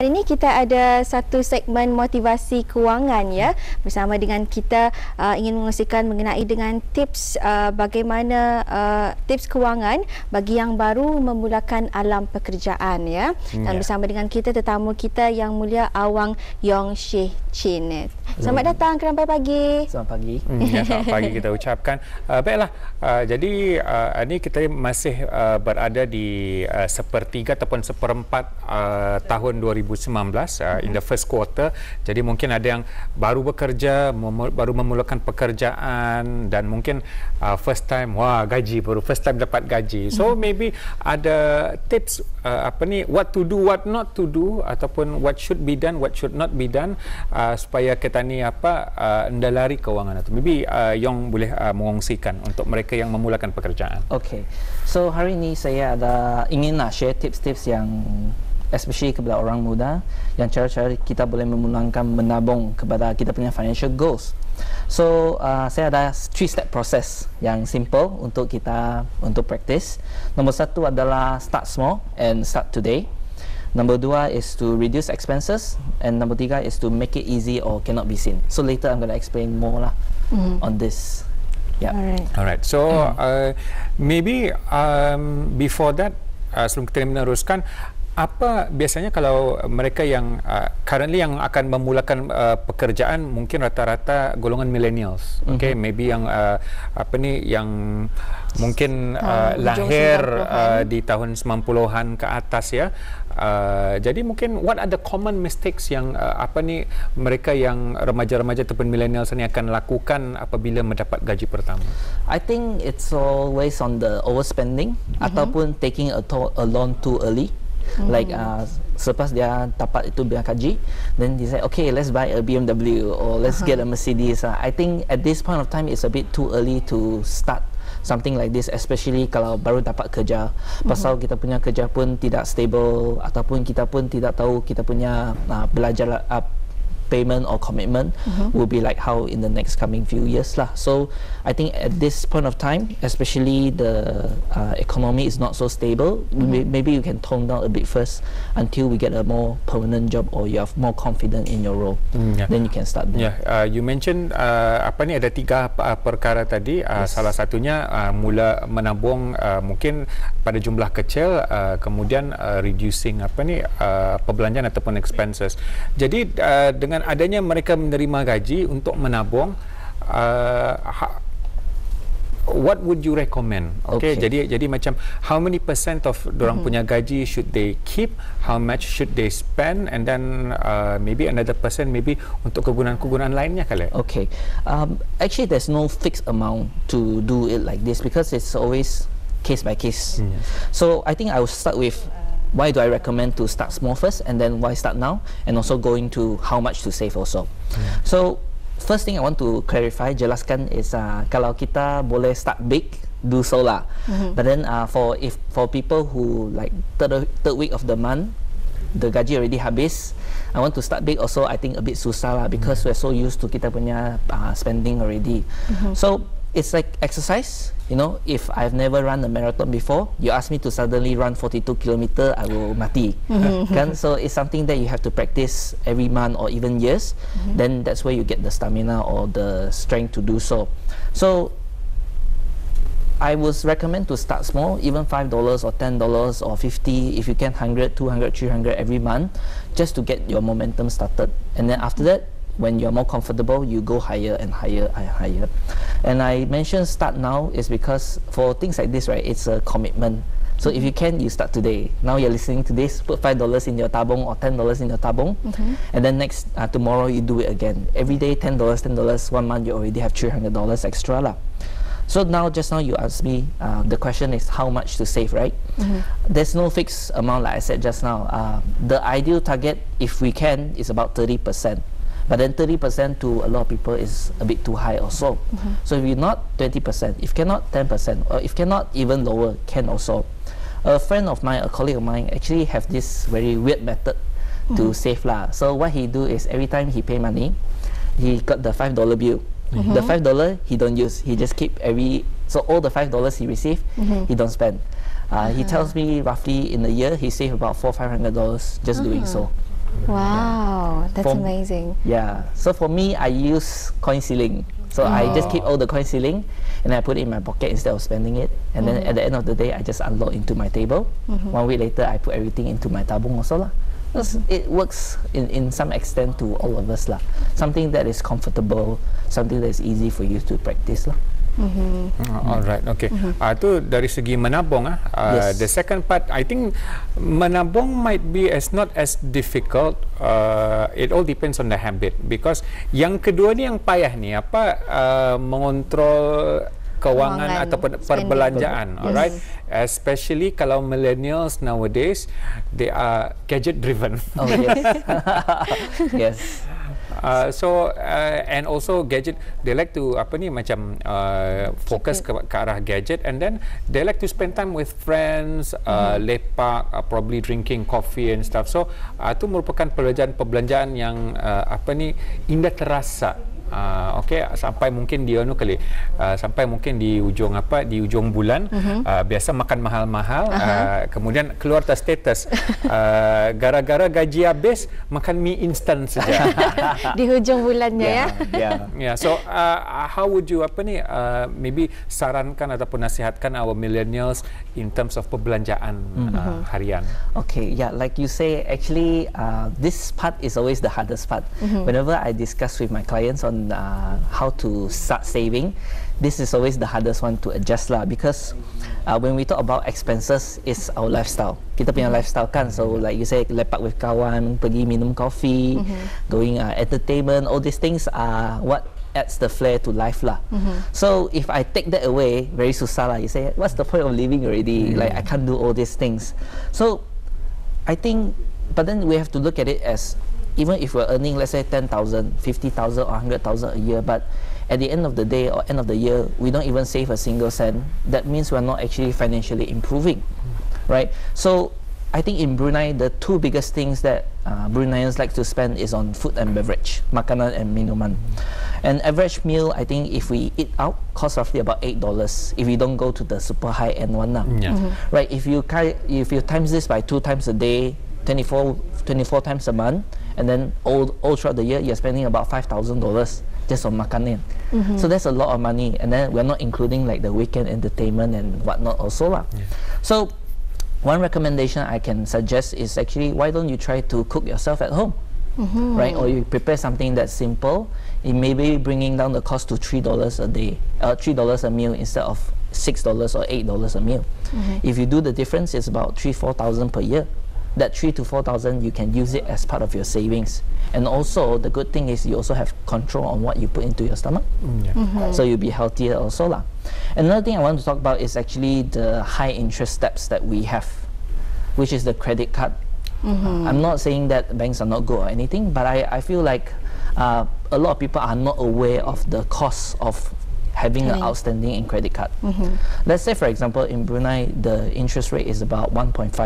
Hari ini kita ada satu segmen motivasi kewangan ya. Bersama dengan kita ingin mengongsikan mengenai dengan tips bagaimana tips kewangan bagi yang baru memulakan alam pekerjaan ya. Dan bersama dengan kita tetamu kita yang mulia Awang Yong Shih Chin. Selamat datang ke Rampai Pagi. Selamat pagi. Selamat pagi kita ucapkan. Baiklah, jadi ini kita masih berada di sepertiga ataupun seperempat tahun 2019 in the first quarter. Jadi mungkin ada yang baru bekerja, baru memulakan pekerjaan dan mungkin first time gaji, baru first time dapat gaji. So maybe ada tips what to do, what not to do, ataupun what should be done, what should not be done supaya kita ni mendalari kewangan itu. Maybe Yong boleh mengongsikan untuk mereka yang memulakan pekerjaan. Okay, so hari ini saya ingin share tips-tips yang especially kepada orang muda, yang cara-cara kita boleh memulangkan menabung kepada kita punya financial goals. So saya ada 3-step process yang simple untuk kita practice. Nombor 1 adalah start small and start today. Number 2 is to reduce expenses, and number 3 is to make it easy or cannot be seen. So later I'm going to explain more lah on this. Yeah. Alright. So maybe before that, sebelum kita meneruskan, apa biasanya kalau mereka yang currently yang akan memulakan pekerjaan, mungkin rata-rata golongan millennials, okay, maybe yang yang mungkin lahir di tahun 90-an ke atas ya. Jadi mungkin what are the common mistakes yang mereka yang remaja-remaja ataupun millennials ni akan lakukan apabila mendapat gaji pertama? I think it's always on the overspending ataupun taking a loan too early. Like selepas dia dapat itu biaya gaji, then they say okay, let's buy a BMW or let's get a Mercedes. I think at this point of time it's a bit too early to start something like this, especially kalau baru dapat kerja. Pasal kita punya kerja pun tidak stable, ataupun kita pun tidak tahu kita punya belajar payment or commitment will be like how in the next coming few years lah. So I think at this point of time, especially the economy is not so stable, maybe you can tone down a bit first until we get a more permanent job or you have more confidence in your role. Then you can start there. You mentioned ada 3 perkara tadi. Salah satunya mula menabung mungkin pada jumlah kecil, kemudian reducing perbelanjaan ataupun expenses. Jadi dengan adanya mereka menerima gaji untuk menabung, what would you recommend? Okay, jadi macam how many percent of dorang punya gaji should they keep, how much should they spend, and then maybe another percent maybe untuk kegunaan-kegunaan lainnya kali. Okay, actually there's no fixed amount to do it like this because it's always case by case. So I think I will start with why do I recommend to start small first, and then why start now, and also going to how much to save also. So first thing I want to clarify, jelaskan is kalau kita boleh start big, do so lah. But then for people who like third week of the month, the gaji already habis, I want to start big also. I think a bit susah lah because we're so used to kita punya spending already. So it's like exercise, you know. If I've never run a marathon before, you ask me to suddenly run 42 km, I will mati. So it's something that you have to practice every month or even years. Then that's where you get the stamina or the strength to do so. So I would recommend to start small, even $5 or $10 or $50, if you can, 100, 200, 300 every month, just to get your momentum started. And then after that, when you're more comfortable, you go higher and higher and higher. And I mentioned start now is because for things like this, right, it's a commitment. So if you can, you start today. Now you're listening to this, put $5 in your tabung or $10 in your tabung, and then tomorrow you do it again. Every day $10, $10. 1 month you already have $300 extra lah. So just now you asked me, the question is how much to save, right? There's no fixed amount like I said just now. The ideal target, if we can, is about 30%. But then 30% to a lot of people is a bit too high also. So if you're not, 20%. If cannot, 10%. Or if cannot, even lower, can also. A friend of mine, a colleague of mine, actually have this very weird method to save lah. So what he do is every time he pay money, he got the $5 bill. The $5 he don't use. He just keep so all the $5 he receive, he don't spend. He tells me roughly in a year he save about $400-500 just doing so. Wow, that's For- amazing. Yeah. So for me, I use coin ceiling. So I just keep all the coin ceiling and I put it in my pocket instead of spending it. And then at the end of the day, I just unload into my table. 1 week later, I put everything into my tabung also lah. It works in some extent to all of us lah. Something that is comfortable, something that is easy for you to practice lah. Alright, okay. Itu dari segi menabung. Yes. The second part, I think menabung might be not as difficult. It all depends on the habit. Because yang kedua ni yang payah ni, mengontrol kewangan ataupun perbelanjaan. Alright, especially kalau millennials nowadays, they are gadget driven. Oh yes. Yes. And also gadget, they like to fokus ke arah gadget, and then they like to spend time with friends, lepak, probably drinking coffee and stuff. So itu merupakan perbelanjaan yang indah terasa. Okay, sampai mungkin dia sampai mungkin di ujung bulan biasa makan mahal-mahal, kemudian keluar status gara-gara gaji habis makan mie instan saja Di hujung bulannya yeah. So how would you maybe sarankan ataupun nasihatkan our millennials in terms of perbelanjaan harian? Okay, yeah, like you say, actually this part is always the hardest part. Whenever I discuss with my clients on how to start saving, this is always the hardest one to adjust lah, because when we talk about expenses, it's our lifestyle. Kita punya lifestyle kan, so like you say, lepak with kawan, pergi minum coffee, going entertainment, all these things are what adds the flair to life lah. So if I take that away, very susah lah. You say, what's the point of living already? Like I can't do all these things. So I think, but then we have to look at it as, even if we're earning, let's say 10,000, 50,000 or 100,000 a year, but at the end of the day or end of the year, we don't even save a single cent, that means we're not actually financially improving, right? So I think in Brunei, the two biggest things that Bruneians like to spend is on food and beverage, makanan and minuman. An average meal, I think if we eat out, costs roughly about $8 if you don't go to the super high-end one now. Right? If you times this by 2 times a day, 24 times a month, and then all throughout the year, you're spending about $5,000 just on makanan. So that's a lot of money, and then we're not including like the weekend entertainment and whatnot also lah. So one recommendation I can suggest is actually, why don't you try to cook yourself at home, right? Or you prepare something that's simple. It may be bringing down the cost to $3 a day, $3 a meal instead of $6 or $8 a meal. If you do the difference, it's about 3,000-4,000 per year. That 3,000 to 4,000, you can use it as part of your savings. And also, the good thing is you also have control on what you put into your stomach. So you'll be healthier also lah. Another thing I want to talk about is actually the high interest steps that we have, which is the credit card. I'm not saying that banks are not good or anything, but I feel like a lot of people are not aware of the cost of having an outstanding in credit card. Let's say, for example, in Brunei, the interest rate is about 1.5%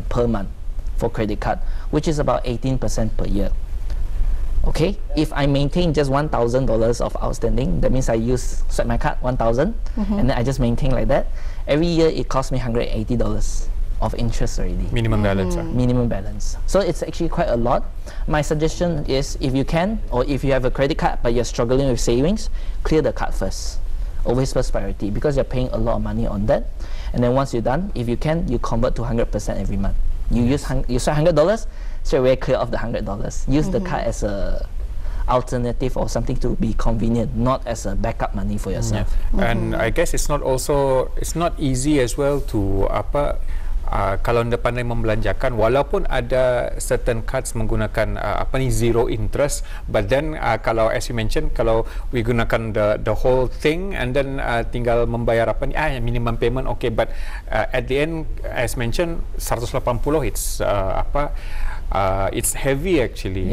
per month for credit card, which is about 18% per year. Okay, if I maintain just $1,000 of outstanding, that means I swipe my card 1,000, and then I just maintain like that. Every year it costs me $180 of interest already. Minimum balance. Minimum balance. So it's actually quite a lot. My suggestion is, if you can, or if you have a credit card but you're struggling with savings, clear the card first. Always first priority, because you're paying a lot of money on that. And then once you're done, if you can, you convert to 100% every month. You swipe $100, straight away clear off the $100. Use the card as a alternative or something to be convenient, not as a backup money for yourself. And I guess it's not easy as well to kalau anda pandai membelanjakan, walaupun ada certain cards menggunakan zero interest, but then kalau as you mentioned, kalau we gunakan the whole thing and then tinggal membayar minimum payment, okay, but at the end, as mentioned, 180 it's heavy actually.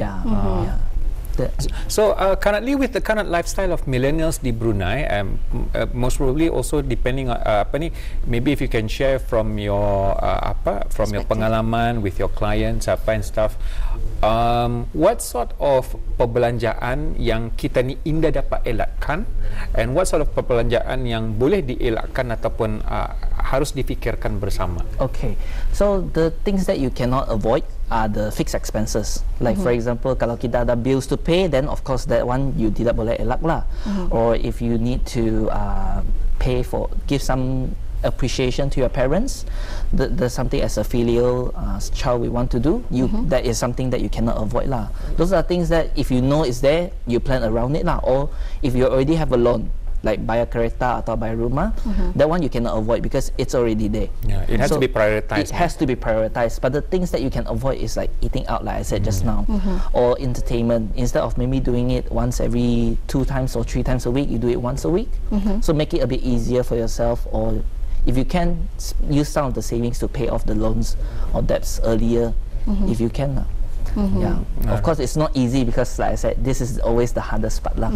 So currently, with the current lifestyle of millennials di Brunei, most probably also depending on maybe if you can share from your your pengalaman with your clients and stuff, what sort of perbelanjaan yang kita ni indah dapat elakkan, and what sort of perbelanjaan yang boleh dielakkan ataupun harus difikirkan bersama? Okay, so the things that you cannot avoid are the fixed expenses. Like for example, kalau kita ada bills to pay, then of course that one you tidak boleh elak lah. Or if you need to give some appreciation to your parents, there's something as a filial child we want to do, that is something that you cannot avoid lah. Those are things that if you know is there, you plan around it lah. Or if you already have a loan, like buy a kereta atau buy rumah, that one you cannot avoid because it's already there. Yeah, it has to be prioritized. It has to be prioritized. But the things that you can avoid is like eating out, like I said just now, or entertainment. Instead of maybe doing it once every 2 times or 3 times a week, you do it once a week. So make it a bit easier for yourself, or if you can, use some of the savings to pay off the loans or debts earlier, if you can. Yeah, of course it's not easy because like I said, this is always the hardest part lah.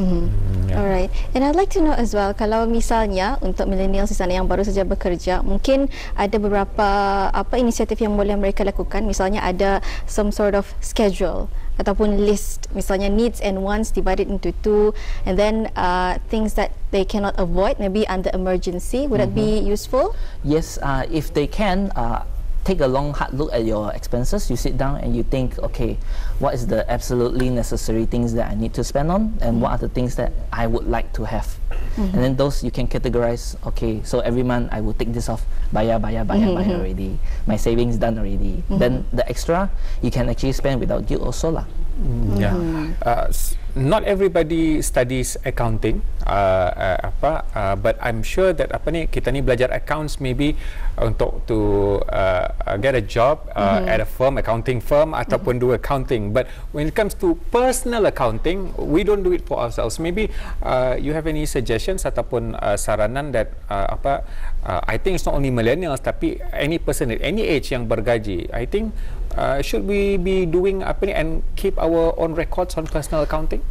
Alright, and I'd like to know as well, kalau misalnya untuk millennials di sana yang baru saja bekerja, mungkin ada beberapa inisiatif yang boleh mereka lakukan. Misalnya ada some sort of schedule ataupun list, misalnya needs and wants divided into 2, and then things that they cannot avoid, maybe under emergency. Would that be useful? Yes, if they can. Take a long hard look at your expenses. You sit down and you think, okay, what is the absolutely necessary things that I need to spend on, and what are the things that I would like to have, and then those you can categorize. Okay, so every month I will take this off, bayar already, my savings done already. Then the extra you can actually spend without guilt also lah. Not everybody studies accounting, but I'm sure that kita ni belajar accounts maybe untuk to get a job at a firm, accounting firm, ataupun do accounting. But when it comes to personal accounting, we don't do it for ourselves. Maybe you have any suggestions ataupun saranan that I think it's not only millennials, tapi any person at any age yang bergaji, I think should we be doing and keep our own records on personal accounting?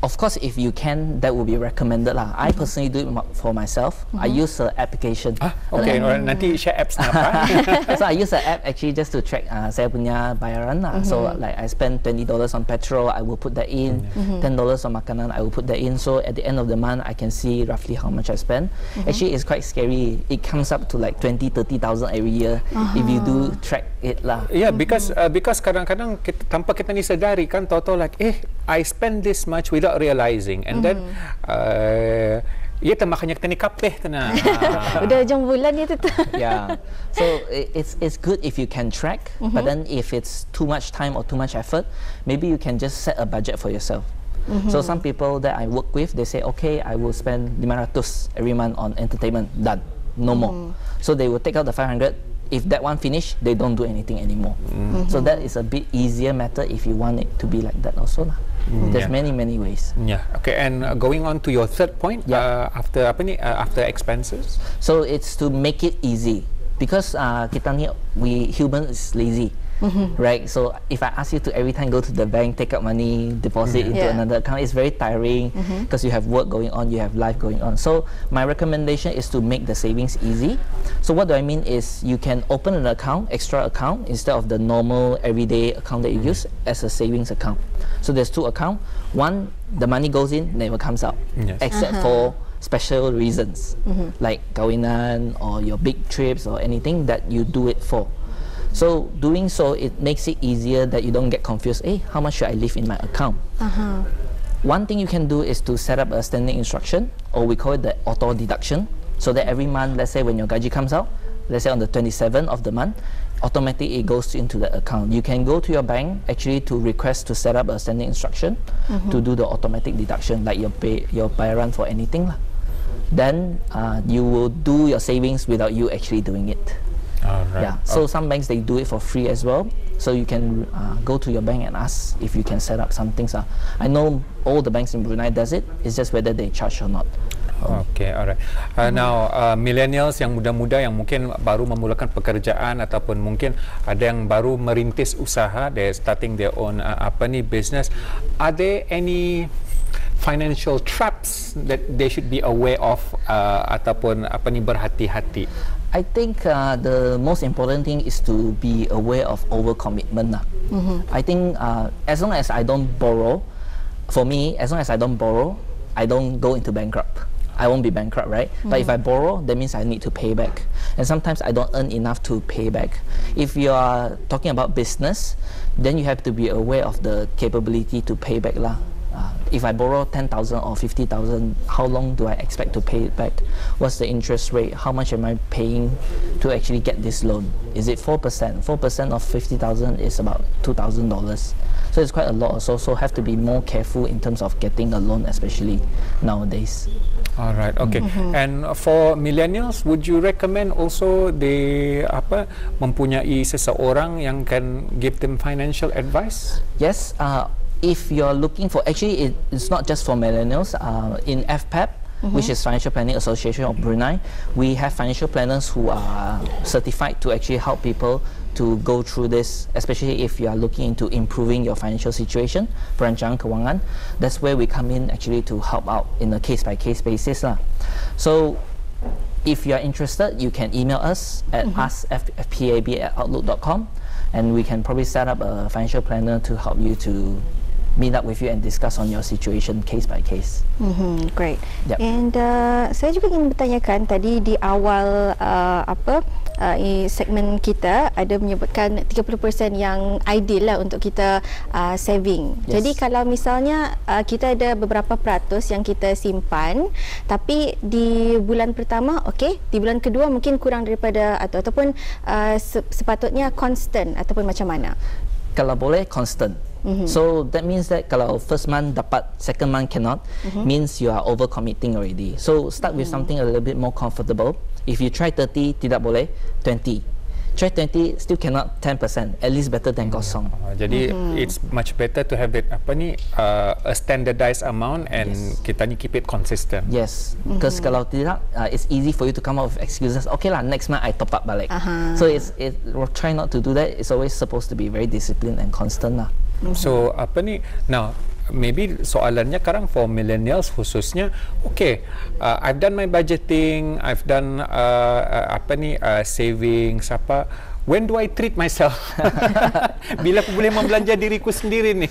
Of course, if you can, that would be recommended lah. I personally do it for myself. I use an application. Okay, nanti share apps na apa? So I use an app actually just to track saya punya bayaran lah. So like I spend $20 on petrol, I will put that in. $10 on makanan, I will put that in. So at the end of the month, I can see roughly how much I spend. Actually, it's quite scary. It comes up to like 20,000-30,000 every year if you do track it lah. Yeah, because kadang-kadang tanpa kita ni sedari kan, tahu-tahu like I spend this much without realizing, and then ia makanya kita ni kapeh tena. Udah hujung bulan itu tu. Yeah, so it's good if you can track, but then if it's too much time or too much effort, maybe you can just set a budget for yourself. So some people that I work with, they say, okay, I will spend 500 every month on entertainment, done, no more. So they will take out the 500. If that one finish, they don't do anything anymore. So that is a bit easier method if you want it to be like that also lah. There's many ways. Yeah. Okay. And going on to your third point, after expenses. So it's to make it easy, because kita ni, we human is lazy. Right, so if I ask you to every time go to the bank, take out money, deposit into another account, it's very tiring because you have work going on, you have life going on. So my recommendation is to make the savings easy. So what do I mean is you can open an account, extra account, instead of the normal everyday account that you use, as a savings account. So there's 2 accounts. One, the money goes in, never comes out, except for special reasons like kawinan or your big trips or anything that you do it for. So doing so, it makes it easier that you don't get confused. Hey, how much should I leave in my account? One thing you can do is to set up a standing instruction, or we call it the auto deduction, so that every month, let's say when your gaji comes out, let's say on the 27th of the month, automatically it goes into the account. You can go to your bank actually to request to set up a standing instruction to do the automatic deduction, like your bayaran for anything lah. Then you will do your savings without you actually doing it. Yeah, so some banks, they do it for free as well. So you can go to your bank and ask if you can set up some things. I know all the banks in Brunei does it. It's just whether they charge or not. Okay, alright. Now, millennials yang muda-muda yang mungkin baru memulakan pekerjaan ataupun mungkin ada yang baru merintis usaha, they're starting their own business. Are there any financial traps that they should be aware of ataupun berhati-hati? I think the most important thing is to be aware of overcommitment. I think as long as I don't borrow, for me, as long as I don't borrow, I don't go into bankrupt. I won't be bankrupt, right? But if I borrow, that means I need to pay back. And sometimes I don't earn enough to pay back. If you are talking about business, then you have to be aware of the capability to pay back lah. If I borrow 10,000 or 50,000, how long do I expect to pay it back? What's the interest rate? How much am I paying to actually get this loan? Is it 4%? 4% of 50,000 is about $2,000. So it's quite a lot. So have to be more careful in terms of getting a loan, especially nowadays. All right, okay. And for millennials, would you recommend also they mempunyai seseorang yang can give them financial advice? Yes. If you're looking for, actually it's not just for millennials. In FPAP, which is Financial Planning Association of Brunei, we have financial planners who are certified to actually help people to go through this, especially if you are looking into improving your financial situation, perancangan kewangan. That's where we come in actually to help out in a case-by-case basis lah. So if you are interested, you can email us at usfpab@outlook.com, and we can probably set up a financial planner to help you to meet up with you and discuss on your situation case by case. Great. Yep. And saya juga ingin bertanyakan tadi di awal segmen kita ada menyebutkan 30% yang ideal lah untuk kita saving. Yes. Jadi kalau misalnya kita ada beberapa peratus yang kita simpan, tapi di bulan pertama okey, di bulan kedua mungkin kurang daripada ataupun sepatutnya constant ataupun macam mana? Kalau boleh constant. So that means that kalau first month dapat, second month cannot, means you are overcommitting already. So start with something a little bit more comfortable. If you try 30, tidak boleh, 20. Try 20, still cannot 10%. At least better than kosong. Jadi it's much better to have it a standardized amount and kita ni keep it consistent. Yes, because kalau tidak, it's easy for you to come up with excuses. Okay lah, next month I top up balik. So we'll try not to do that. It's always supposed to be very disciplined and constant lah. So now maybe soalannya sekarang for millennials khususnya, okay, I've done my budgeting, I've done savings when do I treat myself? Bila aku boleh membelanja diriku sendiri ni?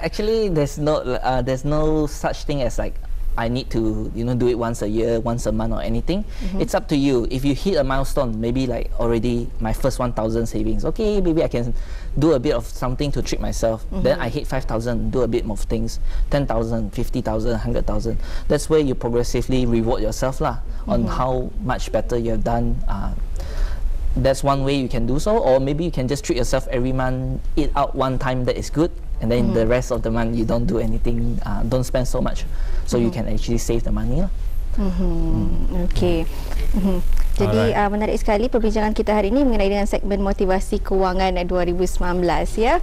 Actually, there's no such thing as like I need to do it once a year, once a month or anything. It's up to you. If you hit a milestone, maybe like already my first 1,000 savings, okay, maybe I can do a bit of something to treat myself. Then I hit 5,000, do a bit more things, 10,000, 50,000, 100,000. That's where you progressively reward yourself lah on how much better you have done. That's one way you can do so, or maybe you can just treat yourself every month, eat out one time, that is good, and then the rest of the month you don't do anything, don't spend so much, so you can actually save the money lah. Okay. Jadi menarik sekali perbincangan kita hari ini mengenai dengan segmen motivasi kewangan 2019 ya.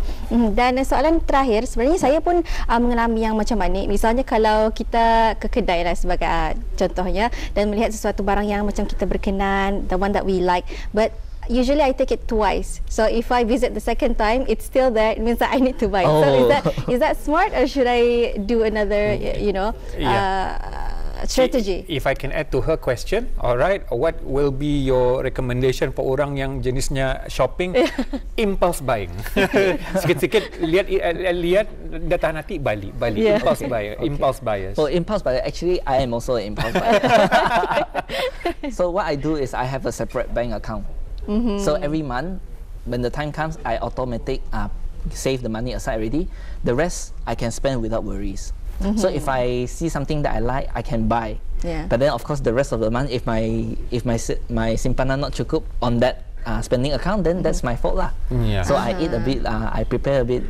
Dan soalan terakhir, sebenarnya saya pun mengalami yang macam mana. Misalnya kalau kita ke kedai lah sebagai contohnya dan melihat sesuatu barang yang macam kita berkenan, the one that we like, but usually I take it twice. So if I visit the second time, it's still there. It means that I need to buy. So is that smart, or should I do another, strategy? If I can add to her question, alright, what will be your recommendation for orang yang jenisnya shopping impulse buying? Sikit-sikit lihat dah tahan hati balik. Impulse buyer, impulse buyers. Oh, impulse buyer. Actually, I am also an impulse buyer. So what I do is I have a separate bank account. So every month, when the time comes, I automatic save the money aside already. The rest I can spend without worries. So if I see something that I like, I can buy. But then of course the rest of the month, if my simpanan not cukup on that spending account, then that's my fault lah. So I eat a bit, I prepare a bit,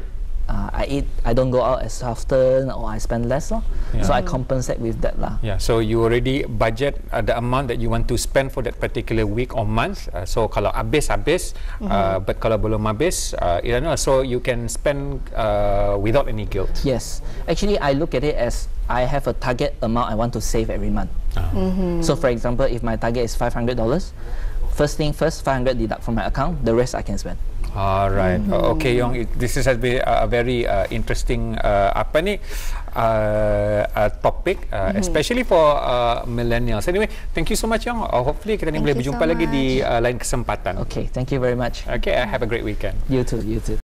I don't go out as often, or I spend less lah. So I compensate with that lah. So you already budget the amount that you want to spend for that particular week or month. So kalau habis, but kalau belum habis, so you can spend without any guilt. Yes, actually I look at it as I have a target amount I want to save every month. So for example, if my target is $500, first thing first, 500 deduct from my account, the rest I can spend. Alright, okay, Yong. This has been a very interesting topic, especially for millennials. Anyway, thank you so much, Yong. Hopefully kita ni boleh berjumpa lagi di lain kesempatan. Okay, thank you very much. Okay, have a great weekend. You too.